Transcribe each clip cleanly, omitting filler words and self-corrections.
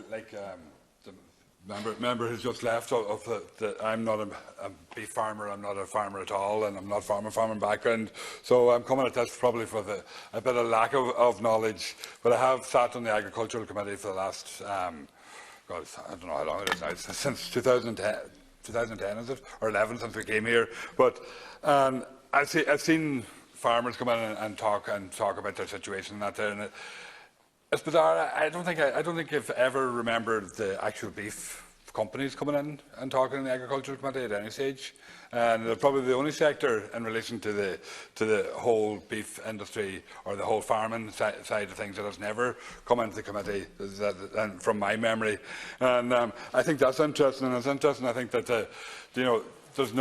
like the member who's just left, I'm not a beef farmer, I'm not a farmer at all, and I'm not farming background. So I'm coming at this probably for a bit of lack of knowledge. But I have sat on the Agricultural Committee for the last, God, I don't know how long it is now, since 2010 is it, or 11 since we came here. But I've seen farmers come in and talk about their situation and that there. And it's bizarre. I don't think I've ever remembered the actual beef companies coming in and talking in the Agricultural Committee at any stage. And they're probably the only sector in relation to the whole beef industry or the whole farming side of things that has never come into the committee, and from my memory. And I think that's interesting. And it's interesting. I think that there's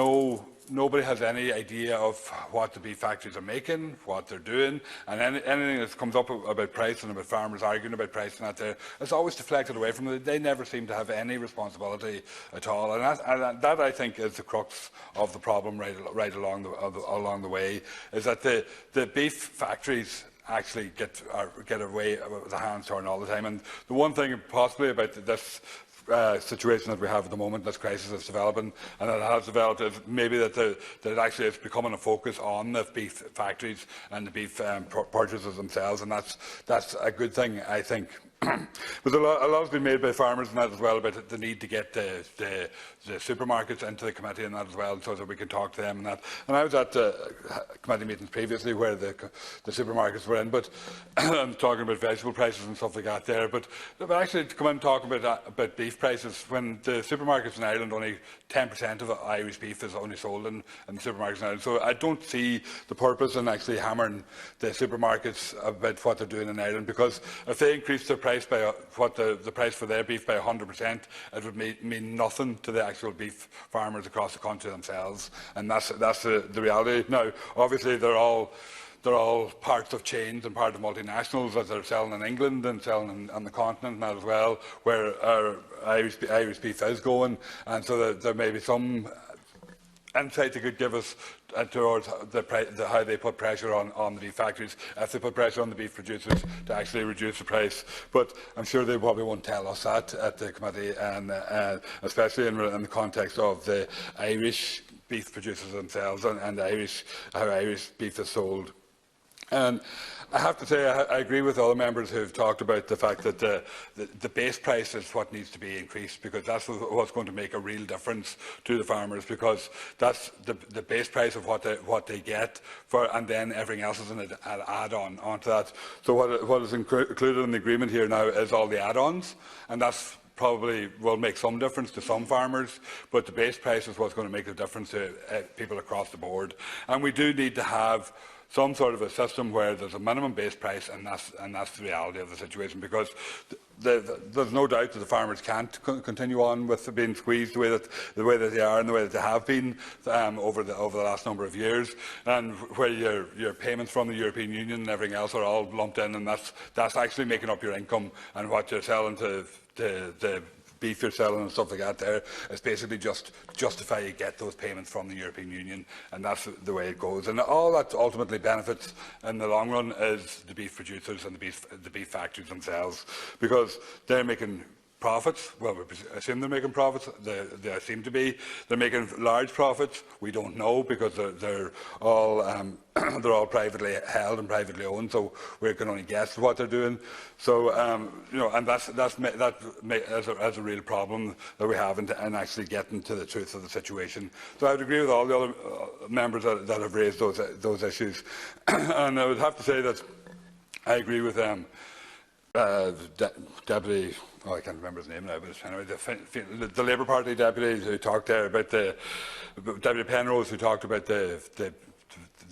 nobody has any idea of what the beef factories are making, what they're doing, and anything that comes up about price and about farmers arguing about price and that there, it's always deflected away from them. They never seem to have any responsibility at all, and that I think is the crux of the problem right along the way, is that the beef factories actually get away with the hands torn all the time. And the one thing possibly about this situation that we have at the moment, this crisis that's developing, and it has developed, is maybe that it actually is becoming a focus on the beef factories and the beef purchasers themselves, and that's a good thing, I think. But a lot has been made by farmers and that as well about the need to get the supermarkets into the committee and that as well, so that we can talk to them and that. And I was at committee meetings previously where the supermarkets were in, but I'm talking about vegetable prices and stuff like that there. But actually to come in and talk about beef prices, when the supermarkets in Ireland, only 10% of Irish beef is only sold in the supermarkets in Ireland. So I don't see the purpose in actually hammering the supermarkets about what they're doing in Ireland, because if they increase their price by the price for their beef by 100%, it would mean nothing to the actual beef farmers across the country themselves, and that's the reality. Now, obviously, they're all parts of chains and part of multinationals that are selling in England and selling on the continent now as well, where our Irish beef is going, and so there may be some insight they could give us towards how they put pressure on the beef factories, if they put pressure on the beef producers to actually reduce the price. But I'm sure they probably won't tell us that at the committee, and especially in the context of the Irish beef producers themselves and how Irish beef is sold. And I have to say I agree with all the members who have talked about the fact that the base price is what needs to be increased, because that's what's going to make a real difference to the farmers, because that's the base price of what they get, and then everything else is an add-on onto that. So what is included in the agreement here now is all the add-ons, and that's probably will make some difference to some farmers, but the base price is what's going to make the difference to people across the board. And we do need to have some sort of a system where there's a minimum base price, and that's the reality of the situation, because there's no doubt that the farmers can't continue on with being squeezed the way that they are and the way that they have been over the last number of years, and where your payments from the European Union and everything else are all lumped in, and that's actually making up your income, and what you're selling to the beef you're selling and stuff like that there is basically just justify you get those payments from the European Union, and that's the way it goes. And all that ultimately benefits in the long run is the beef producers and the beef factories themselves, because they're making profits. Well, we assume they're making profits. They seem to be. They're making large profits. We don't know, because they're all they're all privately held and privately owned. So we can only guess what they're doing. So and that is a real problem that we have in actually getting to the truth of the situation. So I would agree with all the other members that have raised those issues, and I would have to say that I agree with Deputy. Oh, I can't remember his name now, but anyway, the Labour Party deputy who talked there about Deputy Penrose, who talked about the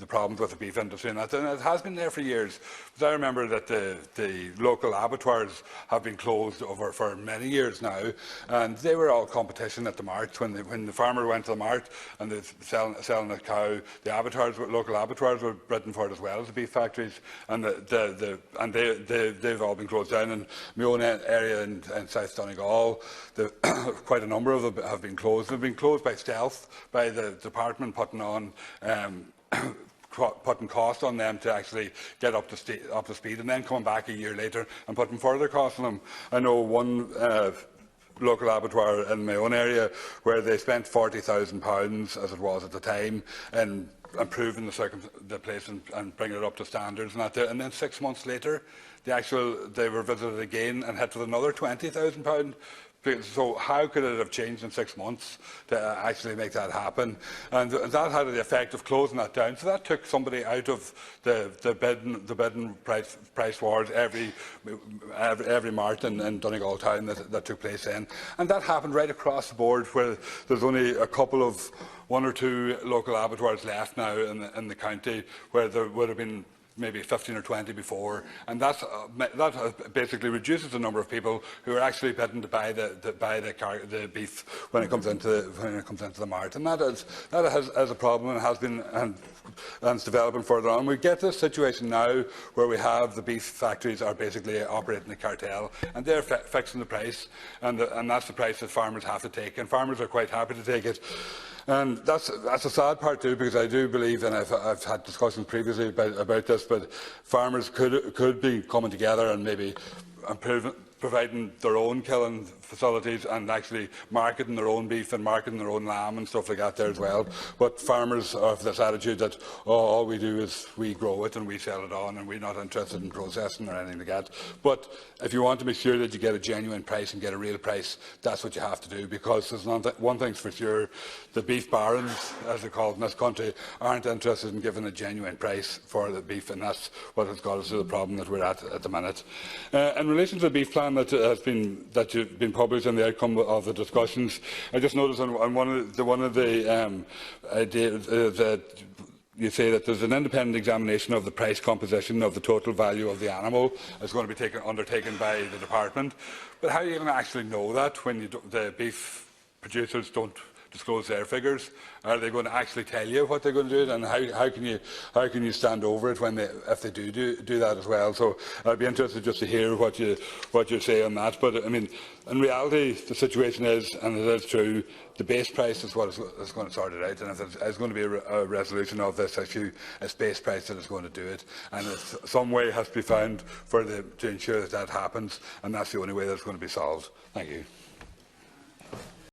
problems with the beef industry, and it has been there for years. But I remember that the local abattoirs have been closed for many years now, and they were all competition at the mart. When the farmer went to the mart and they're selling a cow, the local abattoirs were bidden for it as well as the beef factories, and they've all been closed down. In my own area in South Donegal, quite a number of them have been closed. They've been closed by stealth, by the department putting on putting costs on them to actually get up to speed, and then coming back a year later and putting further costs on them. I know one local abattoir in my own area where they spent £40,000, as it was at the time, in improving the place and bringing it up to standards and that. And then 6 months later, they were visited again and hit with another £20,000. So how could it have changed in 6 months to actually make that happen? And that had the effect of closing that down. So that took somebody out of the bidding price wars every mart in Donegal town that took place then. And that happened right across the board, where there's only a couple of 1 or 2 local abattoirs left now in the county, where there would have been maybe 15 or 20 before, and that basically reduces the number of people who are actually bidding to buy the beef when it comes into the mart, and that is a problem, and has been and it's developing further on. We get this situation now where we have the beef factories are basically operating a cartel, and they're fixing the price, and that's the price that farmers have to take, and farmers are quite happy to take it. And that's a sad part too, because I do believe, and I've had discussions previously about this, but farmers could be coming together and maybe providing their own killing facilities and actually marketing their own beef and marketing their own lamb and stuff like that there as well. But farmers have this attitude that, oh, all we do is we grow it and we sell it on, and we're not interested in processing or anything like that. But if you want to make sure that you get a genuine price and get a real price, that's what you have to do, because there's one thing's for sure: the beef barons, as they're called in this country, aren't interested in giving a genuine price for the beef, and that's what has got us to the problem that we're at the minute. In relation to the beef plan that you've been published and the outcome of the discussions, I just noticed on one of the ideas that you say that there's an independent examination of the price composition of the total value of the animal is going to be undertaken by the department. But how are you going to actually know that when the beef producers don't disclose their figures? Are they going to actually tell you what they're going to do, and how can you stand over it if they do that as well? So I'd be interested just to hear what you say on that. But I mean, in reality, the situation is, and it is true, the base price is what is going to sort it out. And if there's going to be a resolution of this issue, it's base price that is going to do it. And some way has to be found to ensure that happens, and that's the only way that it's going to be solved. Thank you.